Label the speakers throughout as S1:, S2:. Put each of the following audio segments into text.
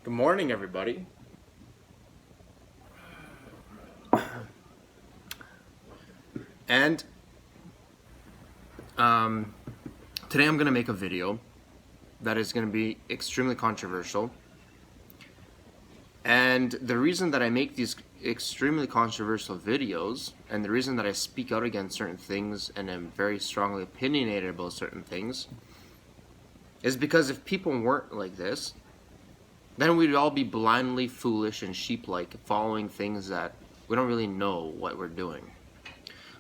S1: Good morning, everybody. And today I'm going to make a video that is going to be extremely controversial. And the reason that I make these extremely controversial videos, and the reason that I speak out against certain things and am very strongly opinionated about certain things, is because if people weren't like this, then we'd all be blindly foolish and sheep-like, following things that we don't really know what we're doing.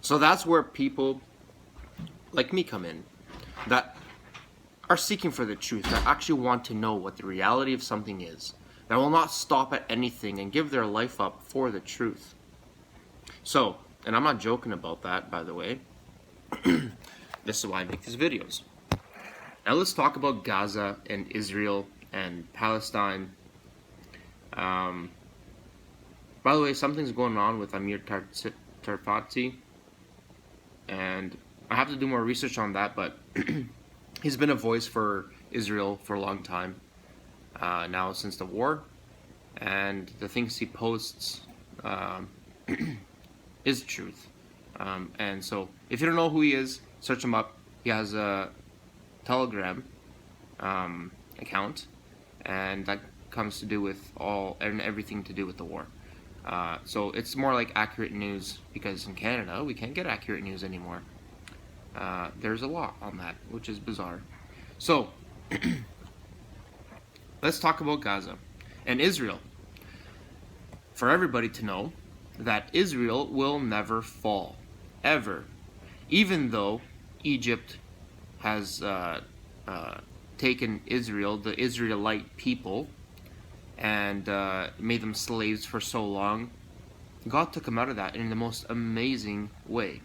S1: So that's where people like me come in, that are seeking for the truth, that actually want to know what the reality of something is, that will not stop at anything and give their life up for the truth. So, and I'm not joking about that, by the way. This is why I make these videos. Now let's talk about Gaza and Israel and Palestine. By the way, something's going on with Amir Tarfati, and I have to do more research on that, but he's been a voice for Israel for a long time, now since the war, and the things he posts is truth. And so, if you don't know who he is, search him up. He has a Telegram account, and that comes to do with everything to do with the war. So it's more like accurate news, because in Canada we can't get accurate news anymore. There's a law on that, which is bizarre. So let's talk about Gaza and Israel. For everybody to know that Israel will never fall, ever, even though Egypt has taken Israel, the Israelite people, and made them slaves for so long. God took them out of that in the most amazing way.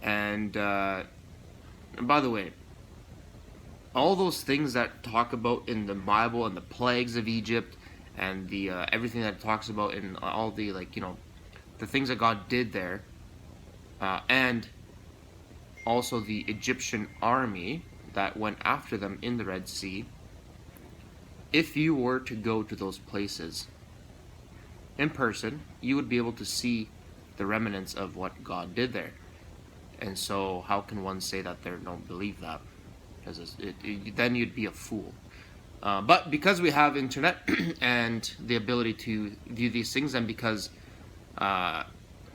S1: And by the way, all those things that talk about in the Bible, and the plagues of Egypt, and the everything that it talks about in all the, the things that God did there, and also the Egyptian army that went after them in the Red Sea. If you were to go to those places in person, you would be able to see the remnants of what God did there. And so how can one say that they don't believe that? Because then you'd be a fool. But because we have internet and the ability to view these things, and because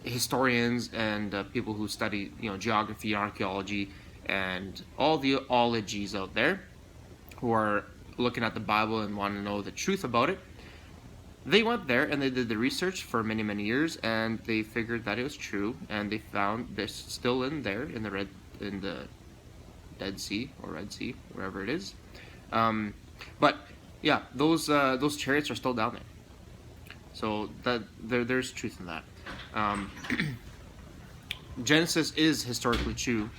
S1: historians and people who study geography, archaeology, and all the ologies out there who are looking at the Bible and want to know the truth about it, they went there and they did the research for many, many years, and they figured that it was true, and they found this still in there in the Dead Sea or Red Sea, wherever it is. But yeah, those chariots are still down there. So that there's truth in that. Genesis is historically true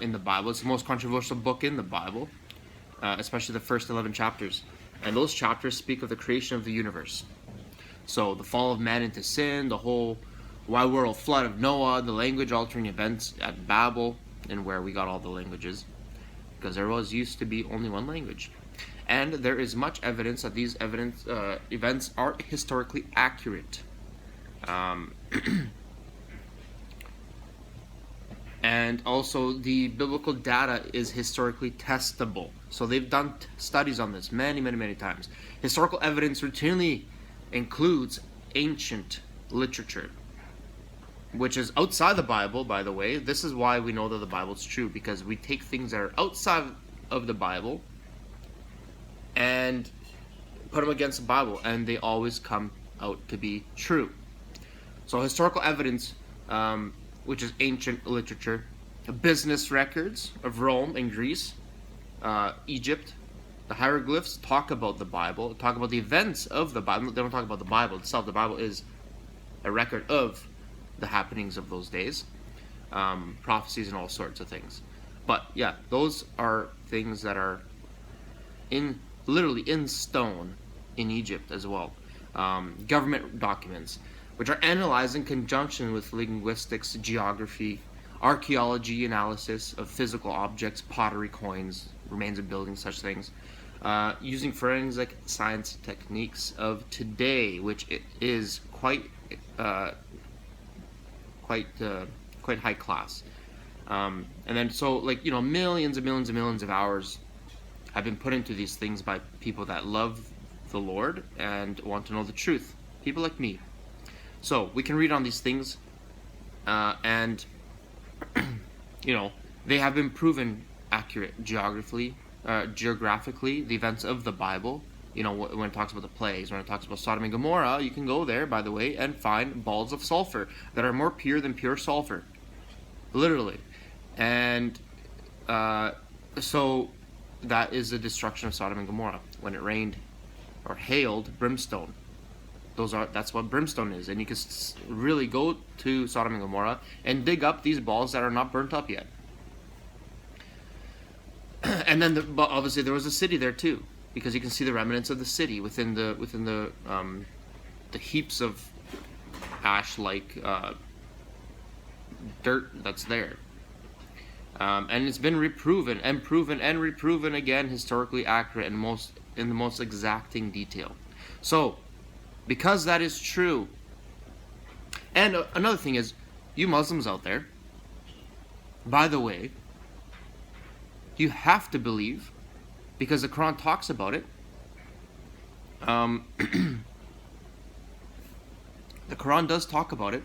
S1: in the Bible. It's the most controversial book in the Bible, especially the first 11 chapters. And those chapters speak of the creation of the universe. So the fall of man into sin, the whole wide world flood of Noah, the language-altering events at Babel, and where we got all the languages, because there used to be only one language. And there is much evidence that these events are historically accurate. And also the biblical data is historically testable. So they've done studies on this many, many, many times. Historical evidence routinely includes ancient literature, which is outside the Bible, by the way. This is why we know that the Bible is true, because we take things that are outside of the Bible and put them against the Bible, and they always come out to be true. So historical evidence, which is ancient literature, business records of Rome and Greece, Egypt, the hieroglyphs talk about the Bible, talk about the events of the Bible. They don't talk about the Bible itself. The Bible is a record of the happenings of those days, prophecies and all sorts of things. But yeah, those are things that are literally in stone in Egypt as well. Government documents, which are analyzed in conjunction with linguistics, geography, archaeology analysis of physical objects, pottery, coins, remains of buildings, such things. using forensic science techniques of today, which is quite high class. And then so, like, you know, millions and millions and millions of hours have been put into these things by people that love the Lord and want to know the truth. People like me. So we can read on these things, and you know, they have been proven accurate geographically. The events of the Bible. You know, when it talks about the plagues, when it talks about Sodom and Gomorrah, you can go there, by the way, and find balls of sulfur that are more pure than pure sulfur, literally. And so that is the destruction of Sodom and Gomorrah when it rained or hailed brimstone. That's what brimstone is, and you can really go to Sodom and Gomorrah and dig up these balls that are not burnt up yet. And then, but obviously, there was a city there too, because you can see the remnants of the city within the heaps of ash-like dirt that's there. And it's been reproven and proven and reproven again, historically accurate and in the most exacting detail. So, because that is true, and another thing is, you Muslims out there, by the way, you have to believe, because the Quran talks about it. The Quran does talk about it.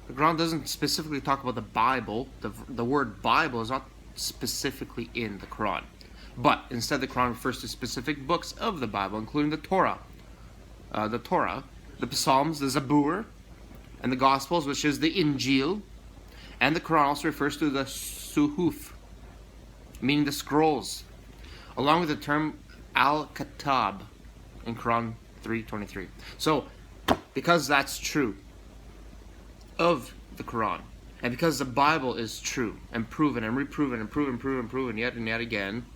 S1: The Quran doesn't specifically talk about the Bible. The word Bible is not specifically in the Quran. But instead, the Quran refers to specific books of the Bible, including the Torah, the Psalms, the Zabur, and the Gospels, which is the Injil. And the Quran also refers to the Suhuf, meaning the scrolls, along with the term Al-Kitab in Quran 3:23. So, because that's true of the Quran, and because the Bible is true and proven and reproven and proven yet and yet again,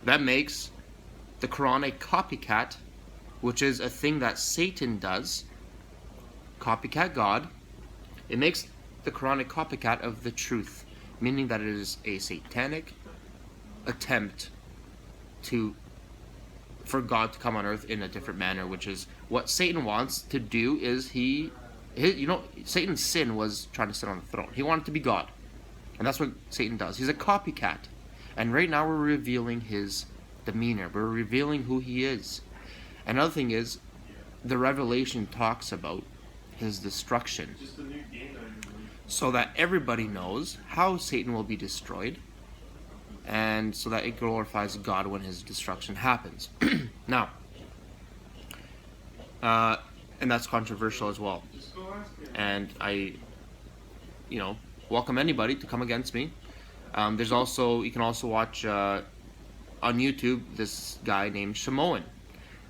S1: that makes the Quran a copycat, which is a thing that Satan does. Copycat God. It makes the Quran a copycat of the truth, meaning that it is a satanic attempt for God to come on earth in a different manner, which is what Satan wants to do. Is Satan's sin was trying to sit on the throne. He wanted to be God, and that's what Satan does. He's a copycat, and right now we're revealing his demeanor. We're revealing who he is. Another thing is, the Revelation talks about his destruction, so that everybody knows how Satan will be destroyed, and so that it glorifies God when his destruction happens. Now, and that's controversial as well. And I, welcome anybody to come against me. You can also watch on YouTube this guy named Shimoan,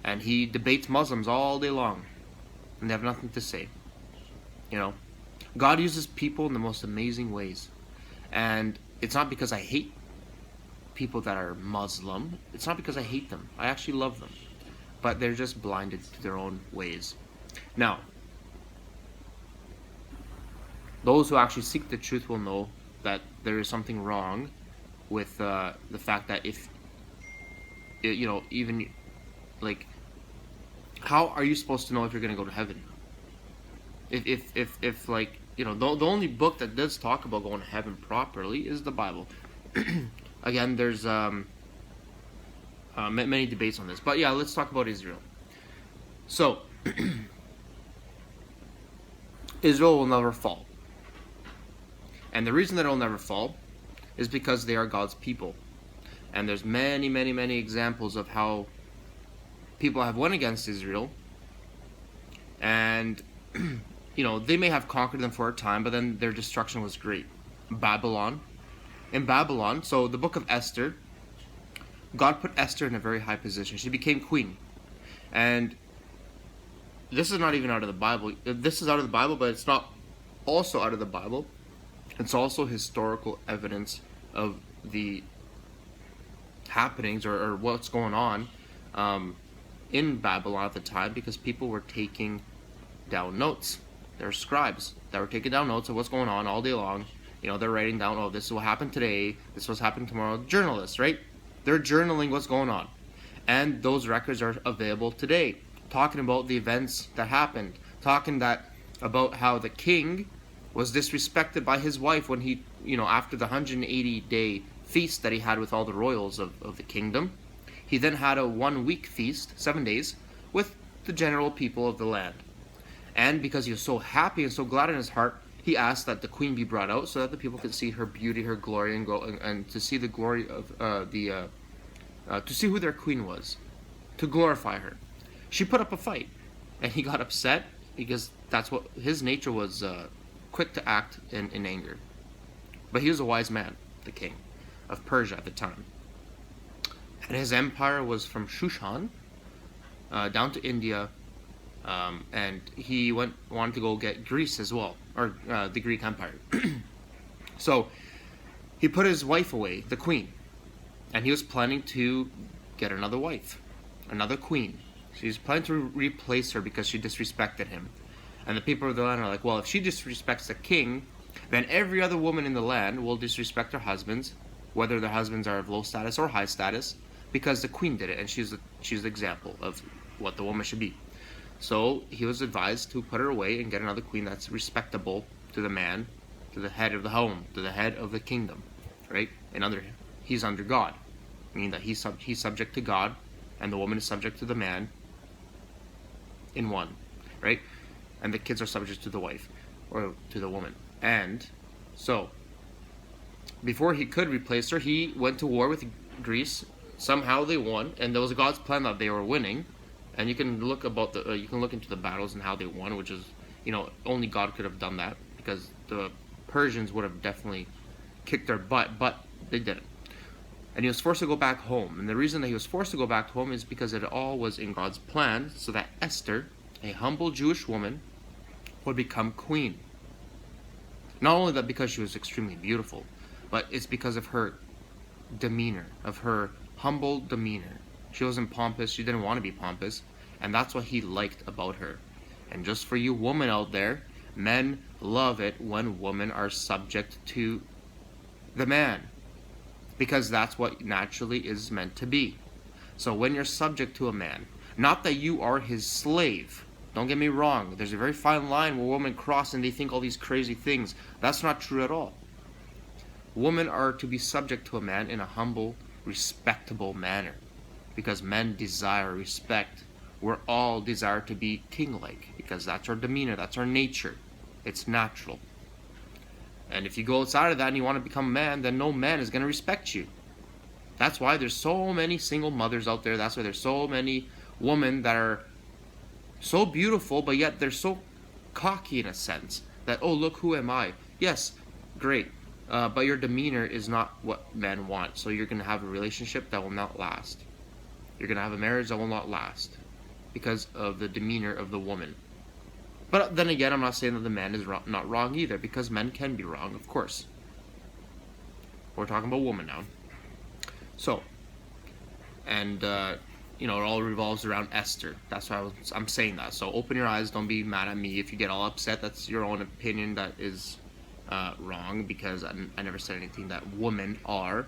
S1: and he debates Muslims all day long, and they have nothing to say. God uses people in the most amazing ways, and it's not because I hate people that are Muslim. It's not because I hate them. I actually love them, but they're just blinded to their own ways. Now, those who actually seek the truth will know that there is something wrong with the fact that how are you supposed to know if you're going to go to heaven? If the only book that does talk about going to heaven properly is the Bible. Again, there's many debates on this, but yeah, let's talk about Israel. So, Israel will never fall, and the reason that it will never fall is because they are God's people, and there's many, many, many examples of how people have went against Israel, and they may have conquered them for a time, but then their destruction was great. In Babylon, so the book of Esther, God put Esther in a very high position. She became queen. And this is not even out of the Bible. This is out of the Bible, but it's not also out of the Bible. It's also historical evidence of the happenings or what's going on in Babylon at the time, because people were taking down notes. There are scribes that were taking down notes of what's going on all day long. They're writing down, this will happen today, this will happen tomorrow. Journalists, right? They're journaling what's going on. And those records are available today, talking about the events that happened, talking about how the king was disrespected by his wife when he, after the 180-day feast that he had with all the royals of the kingdom. He then had a 1-week feast, 7 days, with the general people of the land. And because he was so happy and so glad in his heart, he asked that the queen be brought out so that the people could see her beauty, her glory, and to see the glory of to see who their queen was, to glorify her. She put up a fight, and he got upset because that's what his nature was, quick to act in anger. But he was a wise man, the king of Persia at the time. And his empire was from Shushan down to India, and he wanted to go get Greece as well, or the Greek Empire. So he put his wife away, the queen, and he was planning to get another wife, another queen. So he was planning to replace her because she disrespected him. And the people of the land are like, well, if she disrespects the king, then every other woman in the land will disrespect their husbands, whether their husbands are of low status or high status, because the queen did it, and she's the example of what the woman should be. So he was advised to put her away and get another queen that's respectable to the man, to the head of the home, to the head of the kingdom, right? He's under God, meaning that he's subject to God, and the woman is subject to the man in one, right? And the kids are subject to the wife, or to the woman. And so, before he could replace her, he went to war with Greece. Somehow they won, and there was God's plan that they were winning. And you can look into the battles and how they won, which is, only God could have done that, because the Persians would have definitely kicked their butt, but they didn't. And he was forced to go back home. And the reason that he was forced to go back home is because it all was in God's plan, so that Esther, a humble Jewish woman, would become queen. Not only that because she was extremely beautiful, but it's because of her demeanor, of her humble demeanor. She wasn't pompous, she didn't want to be pompous, and that's what he liked about her. And just for you women out there, men love it when women are subject to the man, because that's what naturally is meant to be. So when you're subject to a man, not that you are his slave, don't get me wrong, there's a very fine line where women cross and they think all these crazy things. That's not true at all. Women are to be subject to a man in a humble, respectable manner, because men desire respect. We're all desire to be king-like, because that's our demeanor, that's our nature. It's natural. And if you go outside of that and you want to become a man, then no man is going to respect you. That's why there's so many single mothers out there. That's why there's so many women that are so beautiful, but yet they're so cocky in a sense that, oh, look, who am I? Yes, great. But your demeanor is not what men want. So you're going to have a relationship that will not last. You're going to have a marriage that will not last because of the demeanor of the woman. But then again, I'm not saying that the man is not wrong either, because men can be wrong, of course. We're talking about women now. So, and, it all revolves around Esther. That's why I'm saying that. So open your eyes. Don't be mad at me if you get all upset. That's your own opinion that is wrong, because I never said anything that women are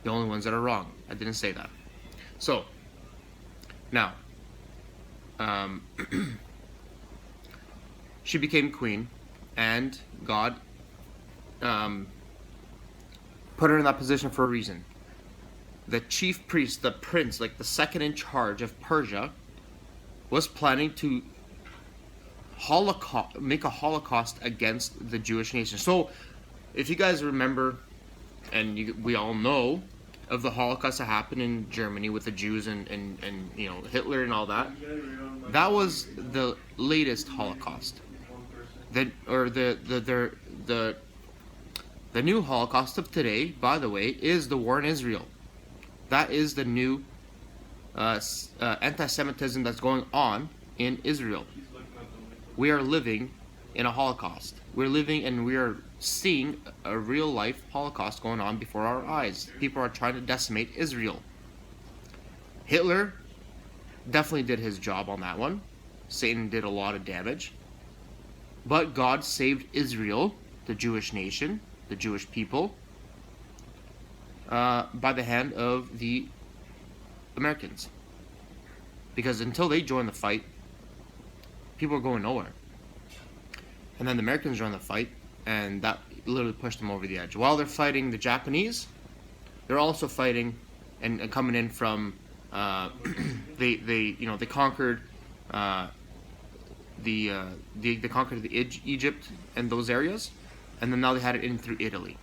S1: the only ones that are wrong. I didn't say that. So, now, she became queen, and God put her in that position for a reason. The chief priest, the prince, like the second in charge of Persia, was planning to make a holocaust against the Jewish nation. So, if you guys remember, and we all know of the Holocaust that happened in Germany with the Jews and Hitler and all that, that was the latest Holocaust. The new Holocaust of today, by the way, is the war in Israel. That is the new anti-Semitism that's going on in Israel. We are living in a Holocaust. We're living and we are seeing a real-life Holocaust going on before our eyes. People are trying to decimate Israel. Hitler definitely did his job on that one. Satan did a lot of damage. But God saved Israel, the Jewish nation, the Jewish people. by the hand of the Americans. Because until they joined the fight, people were going nowhere. And then the Americans joined the fight, and that literally pushed them over the edge. While they're fighting the Japanese, they're also fighting and coming in from they conquered they conquered Egypt and those areas, and then now they had it in through Italy,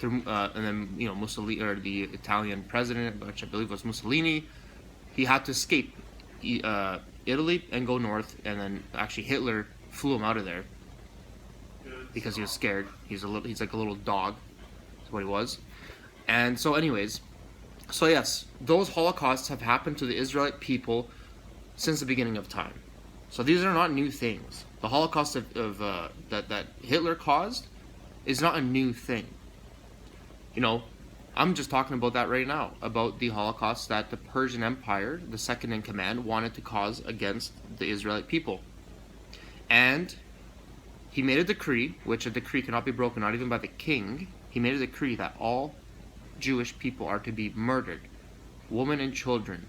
S1: and then Mussolini, or the Italian president, which I believe was Mussolini, he had to escape Italy and go north, and then actually Hitler flew him out of there because he was scared. He's like a little dog. That's what he was. And so, anyways, so yes, those holocausts have happened to the Israelite people since the beginning of time. So these are not new things. The Holocaust that Hitler caused is not a new thing. I'm just talking about that right now, about the Holocaust that the Persian Empire, the second in command, wanted to cause against the Israelite people. And he made a decree, which a decree cannot be broken, not even by the king. He made a decree that all Jewish people are to be murdered. Women and children.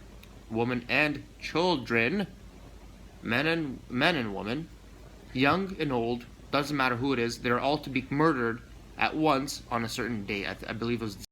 S1: Men and women, young and old, doesn't matter who it is, they're all to be murdered at once on a certain day. I believe it was